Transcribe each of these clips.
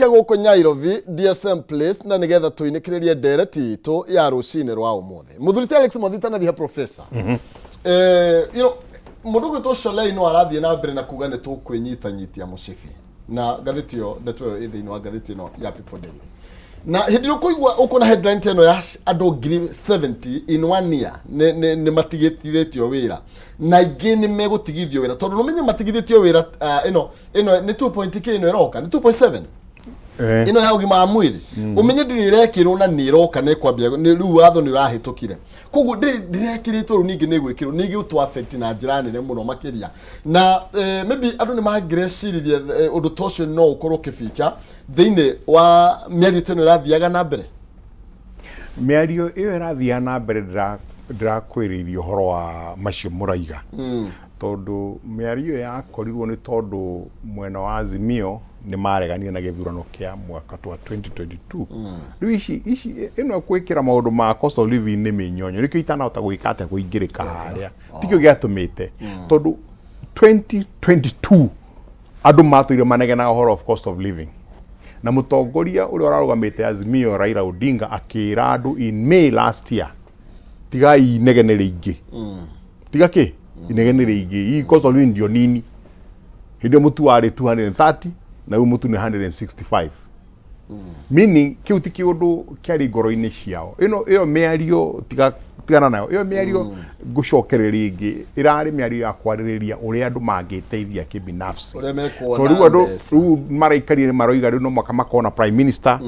Guko Nyairobi DSM Place na nigetha tuinikiririe ndereti itu ya rucine rwa umuthe muthuriti Alex Muthita na thia professor mundu gwitwo Sholei no arathie na mbere na kuga ni tukwinyitanyitia mucibi na gatheti yo ndeto ithiini wa gatheti no ya People Day na hindi kuigwa ukona headline teno ya andu 70 in 1 year ne matigithithio wira na ingi ni megutigithio wira tondu no menye matigithithio wira ino ni 2.k ino iroka ni 2.7 ino ya ugima wa mwiri umenye ndirekirwo na niroka ne kwambia ni riu watho ni urahitukire koguo ndirekiritwo ru ningi ni gwikirwo ningi utu affect na njira nene muno makiria na maybe andu ni magrecirie undu tosho no ukorwo kificha thiini wa miario teno irathiaga na mbere miario iyo irathia na mbere ndirakwiririo horo wa macio muraiga tondu miario ya korirwo ni tondu mwena wa Azimio ni maregania na githurano kia mwaka wa 2022 riu ici ino kwikira maundu ma cost of living ni minyonyo rikio itanahota gwikate kuingirika haria tikio giatumite tondu 2022 andu matuire manegena horo of cost of living na mutongoria uri ararugamite Azimio Raila Odinga akira andu in May last year tiga inegenere ingi tiga ki inegenere ingi cost of living ndio nini hindi mutu wari 230 na umutu ni 165 meaning kiuti kiundu kiari ngoro-ini ciao iyo miario tigana nayo iyo miario gucokereria ingi irari miario ya kwaririria uria andu mangiteithia kibinafsi riu andu maraikaria maroiga riu no makona prime minister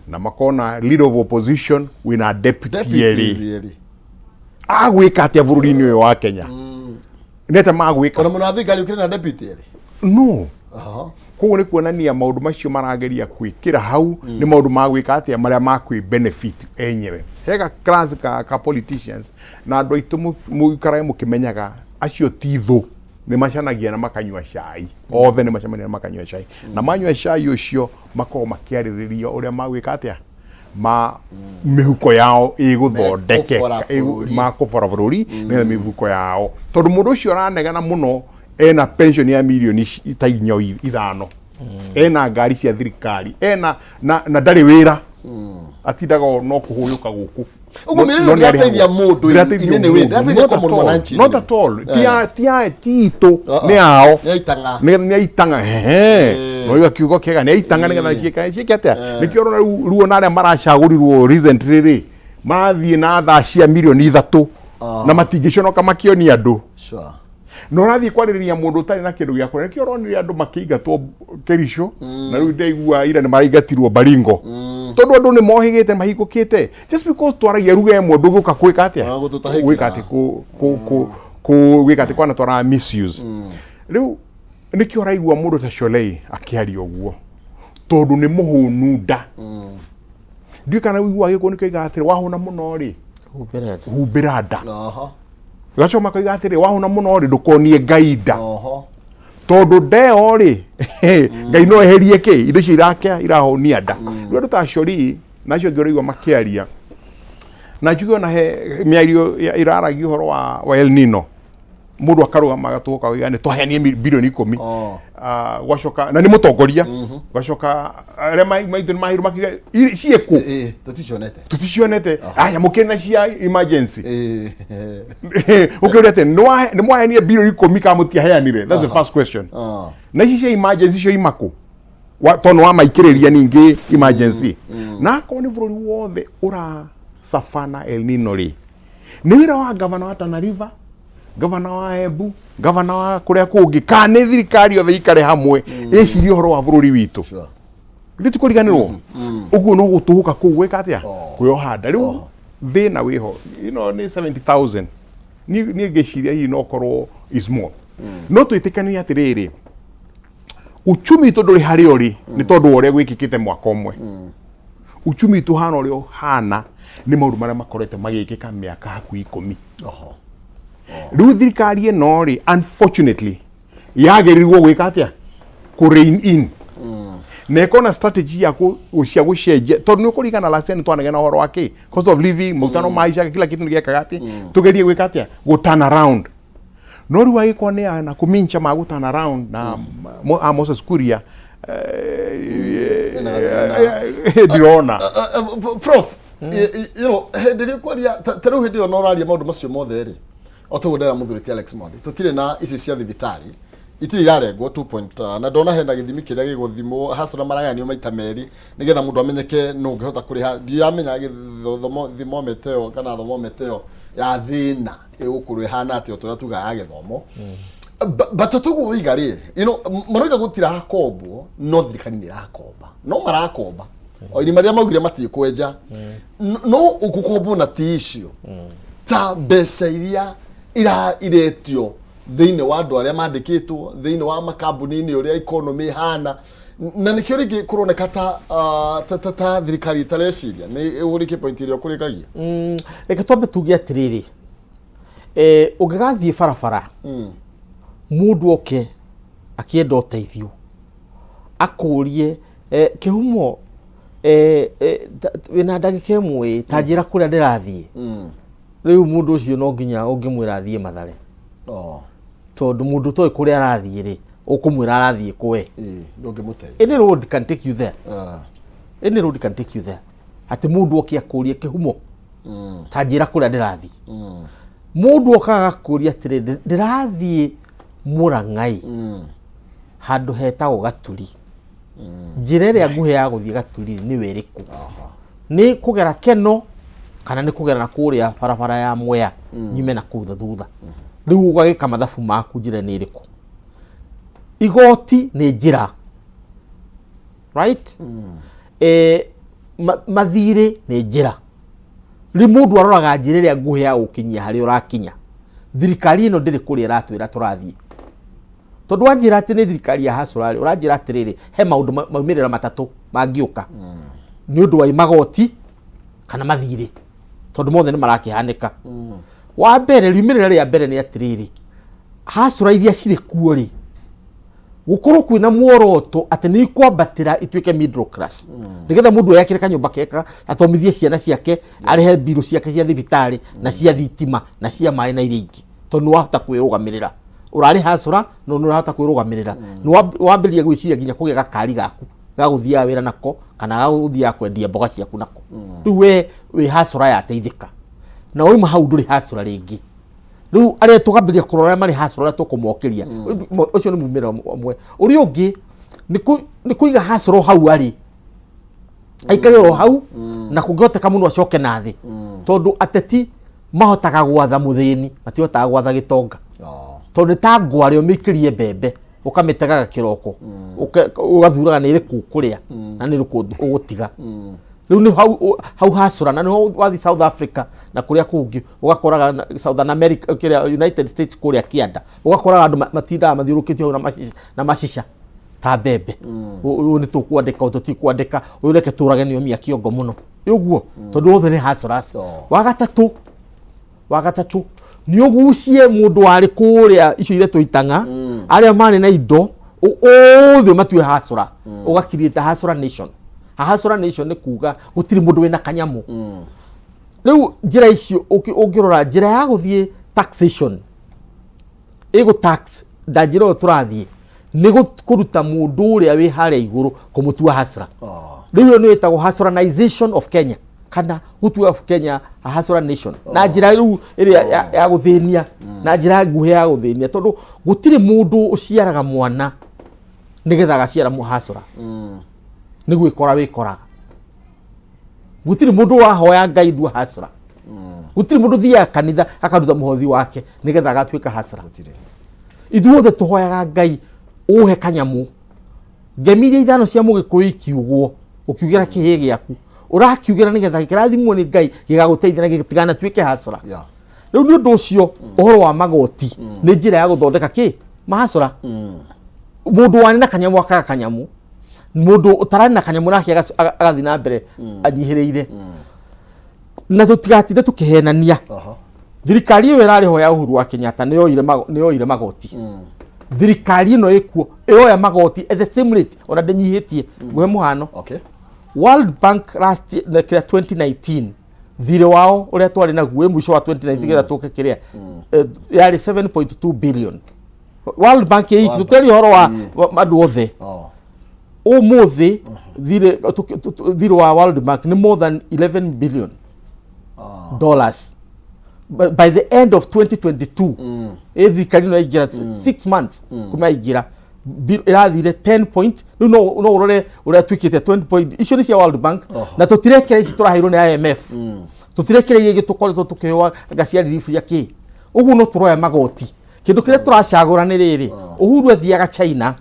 na makona leader of opposition wina deputy eri agwika atia bururi-ini uyu wa Kenya nete magwika ona muno thigari ukire na deputy eri no koguo ni kuonania maundu macio marageria kwikira hau ni maundu magwika atia maria makwi benefit enyewe hega class ka politicians na andu aitu muikarae mukimenyaga acio tithu ni macanagia na makanyua cai othe ni macamania na makanyua cai na manyua cai ucio makoo makiaririria uria magwika atia mihuko yao iguthondeke makubora bururi na mihuko yao tondu mundu ucio aranegana muno ena pension ya milioni itainyo ithano ena ngari cia thirikari ena na ndari wira atindaga no kuhuyuka guku uguo miriro ndateithia mundu inene we ndateithia kwa mwananchi not at all tito ni ao ni aitanga no iga kiugo kega ni aitanga nigetha ciikatia nikio rona ruo na aria maracagurirwo recently ri mathie na thaa cia milioni 3 na matingiconoka makioni andu no rathie kwaririria mundu utari na kindu gya kuria nikio ronire andu makiingatwo Kerisho na riu ndeigua ira ni maraingatirwo Baringo tondu andu ni mohigite mahingukite just because twaragia ruga emwe nduguka kwika atia gwika ati gwika ati kwana twara misuse riu nikio raigua mundu ta Sholei akiaria uguo tondu ni muhunu nda ndio kana wigua giko nikio igatire wahuna muno ri hubira nda gacho makoiga atiri wahuna muno ri ndukonie ngaida tondu ndeo ri ngai no eherie ki indo cio irakia irahonia nda ndu ta Sholei nacio ngirigwa makiaria na njugio na he miario iraragi horo wa El Nino mundu akarugama agatuka wigane twahenie bilioni 10 gwacoka na ni mutongoria gwacoka aria maitu ni mahiru makiga cieko tuticionete aya mukena cia emergency ukirete ni mwahenie bilioni 10 ka mutiaheanire that's the first question na ici cia emergency cio imako tono wa maikiriria ningi emergency na ko ni bururi wothe ura safana El Nino ri ni wira wa governor wa Tana River gavana wa Embu gavana wa kuria kungi kane thirikari othe ikare hamwe icirie horo wa bururi witu thitu kuriganirwo uguo no gutuhuka ku gwika atia kuyohanda riu thina wiho ni 70,000 ni ngeciria hi no korwo is more no twitikania atiriri uchumi to nduri hari ori ni tondu uria gwikikite mwaka umwe uchumi tu hana uri hana ni maundu maria makorete magikika miaka haku 10 riu thirikari ino ri unfortunately yagerirwo gwika atia ku rein in na ikona strategy ya cia gucenjia tondu ni kurigana last year twanegena horo wake cost of living mutano maisha kila kitu ngieka gati tugerie gwika atia go turn around no riu agikone na kumincha ma go turn around na Moses Kuria ndirona prof you know hindi kwaria taru hindi ona oraria maundu macio mothe ri otugundera muthuriti Alex Mwangi tutire na ici cia thibitari itiri irarengwo 2. Na ndona hena githimi kiria giguthimwo hasura maraganio maita meri nigetha mundu amenyeke no ngihota kuriha ndiamenya githomo thimometeo kana thermometeo ya thina igukuru ihana ati otura tuga ya githomo batotugu igari you know maroiga gutira hakombo no thirikari ni rakomba no marakomba o ini maria maugire mati kwenja no ukukombo na tisio ta mbeca iria iretio thiine wa andu aria mandikitwo thiine wa makambuni-ini uria economy hana na nikio ringi kuroneka ta thirikari itareciria ni urike point iria kurikagia reke twambe tuge atiriri ungigathie barabara mundu oke akienda uteithio akurie kihumo wina ndagika imwe ta njira kuria ndirathie riu mundu ucio no nginya ungimwira athie Mathare tondu mundu toy kuria arathie ri ukumwira arathie kwe ndungimuteithia any road can take you there any road can take you there ati mundu oke akurie kihumo ta njira kuria ndirathie mundu okaga kuria atiri ndirathie Murangai handu hetagwo Gaturi njira iria nguhe ya guthie Gaturi ni weriku ni kugera Keno kana ni kugera na kuria barabara ya Mwea nyume na kutha thutha riu ugagika mathabu maku njira ni iriku igoti ni njira right mathire ni njira ri mundu aroraga njira iria nguhe ya gukinyia hari urakinya thirikari ino ndiri kuria iratwira turathie tondu wanjira ati ni thirikari ya hasurari uranjira atiriri he maundu maumirira matatu mangiuka ni undu wa magoti kana mathire tondu mothe ni marakihanika wa mbere riumirira ria mbere ni atiriri hasura iria ciri kuo ri gukorwo kwina muoroto ati ni kwambatira ituike middle class nigetha mundu yakire kanyumba keka athomithie ciana ciake arihe biru ciake cia thibitari na cia thitima na cia mai na iria ingi tondu wahota kwirugamirira urari hasura no nurahota kwirugamirira ni wambiria gwiciria nginya kugia gakari gaku gaguthia wira nako kana gaguthia kwendia mboga ciaku nako riu we hasura ya teithika na oima hau nduri hasura ringi riu aria tugambiria kurora mari hasura tukumokeria ucio ni mumira omwe uri ungi ni kuiga hasura hau ari aikare hau na kungihoteka muno acoke nathi tondu ateti mahotaga gwatha muthini matihotaga gwatha gitonga tondu ta ngwari umikirie mbembe ukamitega kiroko ugathuraga ni iriku kuria na ni iriku ugutiga riu ni hau hasura na no wathi South Africa na kuria kungi ugakoraga Southern America kiria United States kuria kianda ugakoraga andu matinda mathiurukitio na macisha ta mbembe uyu ni tukwandika ututi kwandika uyu reke turage ni omia kiongo muno uguo tondu othe ni hasura wagatatu ni ugucie mundu wari kuria icio ire tuitanga aria mari na indo othe matue hasura ugakirita hasura nation hasura nation ni kuga gutiri mundu wina kanyamu riu njira icio ungirora njira ya guthie taxation ego tax ndajiro turathie ni kuruta mundu uria wi haria iguru kumutua hasura riu ni wetagwo hasuranization of Kenya kana gutua of Kenya a hasura nation na njira riu iria ya guthinia na njira nguhe ya guthinia tondu gutiri mundu uciaraga mwana nigetha gaciara muhasura ni gwikora wikoraga gutiri mundu wahoya Ngai ndu hasura gutiri mundu thia kanitha akaruta muhothi wake nigetha gatwika hasura ithuothe tuhoyaga Ngai uhe kanyamu ngemiria ithano cia mugikuyu kiugwo ukiugira kihe giaku urakiugira nigetha gikirathimwo ni Ngai gigaguteithia na gitigana twike hasura riu ni undu ucio uhoro wa magoti ni njira ya guthondeka mahasura mundu wani na kanyamu akaga kanyamu mundu utarani na kanyamu nake agathi na mbere anyihireire na tutigatinde tukihenania thirikari iyo irariho ya Uhuru wa Kenyatta ni yoire magoti thirikari ino ikuo iyo ya magoti at the same rate ona ndenyihitie muhe muhano World Bank last 2019 thire wao uria twari naguo mwisho wa 2019 getha tuke kiria yari 7.2 billion World Bank yi tuteri horo wa andu othe umuthi thire wa World Bank ni more than 11 billion dollars by the end of 2022 thirikari no igira 6 months kuma igira irathire 10 point no urore uria twikite 20 point icio ni cia World Bank na tutirekere ici turaheirwo ni IMF tutirekere igi tukoretwo tukiwa gacia relief ya ki ugu no turoya magoti kindu kire turacagura ni riri Uhuru ethiaga China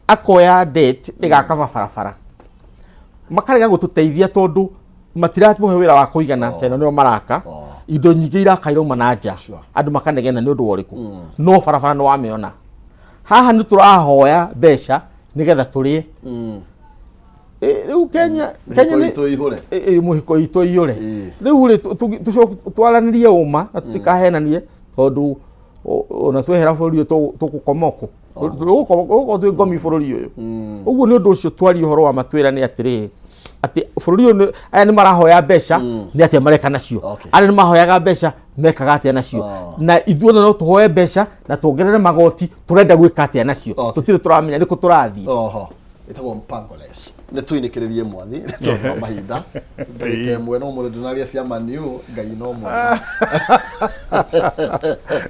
akoya debt igaka barabara makarega gututeithia tondu matiratuhe wira wa kuigana China nio maraka indo nyingi irakairwo manaja andu makanegena ni undu woriku no barabara no wamiona haha ni turahoya besha nigetha turie riu Kenya ni muhiko ito iyure riu ri twaranirie uma tutikahenanie tondu ona twehera bururi tugukomoko uko twi ngomi bururi uyu uguo ni undu ucio twari horo wa matwira ni atiri ati bururi uyu aya ni marahoya besha ni ati mareka nacio ari ni mahoyaga besha mekaga atia nacio na ithuo no tuhoye besha na tuongerere magoti turenda gwika atia nacio tutire turamenya niko turathi itagwo mpangoles ne tuinikiririe mwathi tondu mahinda ndike mwe no muthe dunaria cia maniu ngai no mwe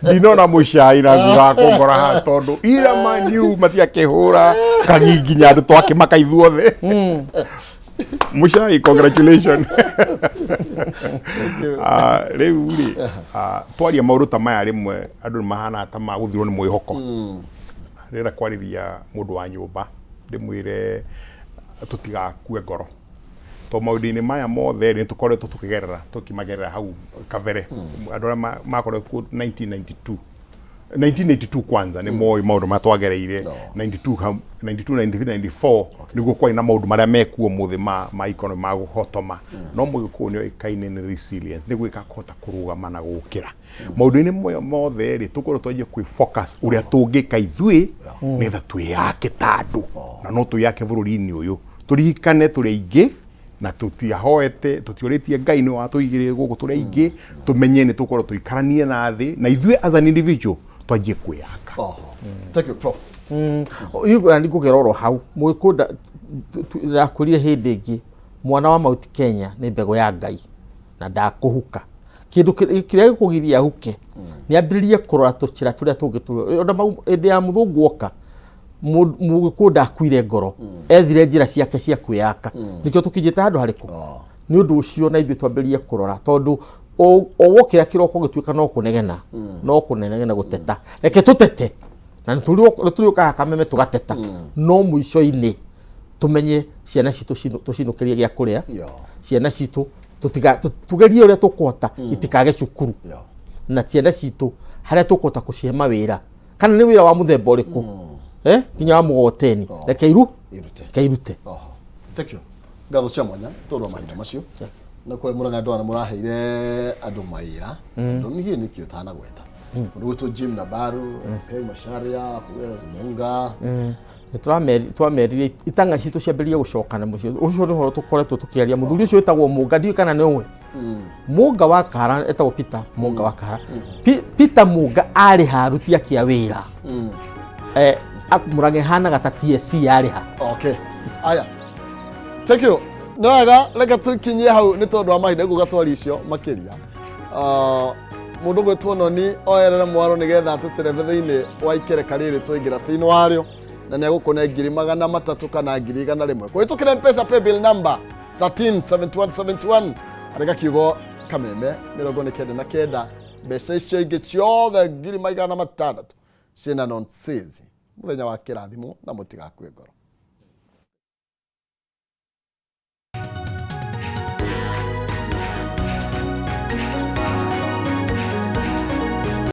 ndinona mucai na thutha kumbora ha tondu ira maniu matia kihura kanginya andu twakimaka ithuothe mucai congratulations riu ri twaria maundu ta maya rimwe andu mahana ta maguthirwo ni mwihoko rira kwariria mundu wa nyumba ndimwire tutigakue ngoro to maudini maya mothe ni tukoretwo tukigerera tukimagerera hau kavere andu makoretwo 1982 kwanza ni moi maundu matwagereire 92 93 94 niguo kwai na maundu maria mekuo muthi ma economy ma guhotoma no mugiku ni ikaine ni resilience niguo ikahota kurugama na gukira maundu-ini mothe ri tukorwo twaje kwi focus uria tungika ithui nitha twiyake tandu na no tuyake bururi-ini uyu turikane turi aingi na tutiahoete tutiuritie ngai ni watuigire guku turi aingi tumenye ni tukorwo tuikaranie na thi na ithui as an individual twaje kwiyaka thank you prof yugo ndi kugeroro hau mwikunda rakurire hindi ingi mwana wa Mount Kenya ni mbego ya ngai na ndakuhuka kindu kiria gikugiria huke ni ambiririe kurora tuchira turia tungituro ona ende ya muthungu oka mugikunda akuire ngoro ethire njira ciake cia kwiyaka nikio tukinyite handu hariku ni undu ucio na ithu twambiririe kurora tondu wokira kiroko gituika no kunegena guteta reke tutete na turi ka Kameme tugateta no muico-ini tumenye ciana citu tucinukirie gia kuria ciana citu tugerie uria tukwota itikage cukuru na ciana citu haria tukwota kuciema wira kana ni wira wa muthemba uriku kinya wa mugoteni reke irute thank you ngatho cia mwanya toro mahinda macio na kule muranga ndwana muraheire andu maira ndo ni hini kio tana gweta ndugutu Jim na Baru Sky Masharia kuweza Munga twamerire itanga citu ciambirie gucokana mucio ucio ni horo tukoretwo tukiaria muthuri ucio etagwo Munga ndiu kana ni uwe Munga wa Kara etagwo Peter Munga wa Kara Peter Munga ari harutia kia wira murage hana gata TSC ari ha okay aya thank you no aga reka tukinyie hau ni tondu wa mahinda gugatwari icio makiria mundu gwetwo noni oyerera mwaro nigetha tuterevethe-ini wa ikereka riri twingira thiini wario na ni agukone 300 kana 100 kwitukire mpesa paybill number 137171 arega kiugo Kameme 99 mbeca icio ingi ciothe 600 cina nonsense muthenya wa kirathimo na mutigakue ngoro.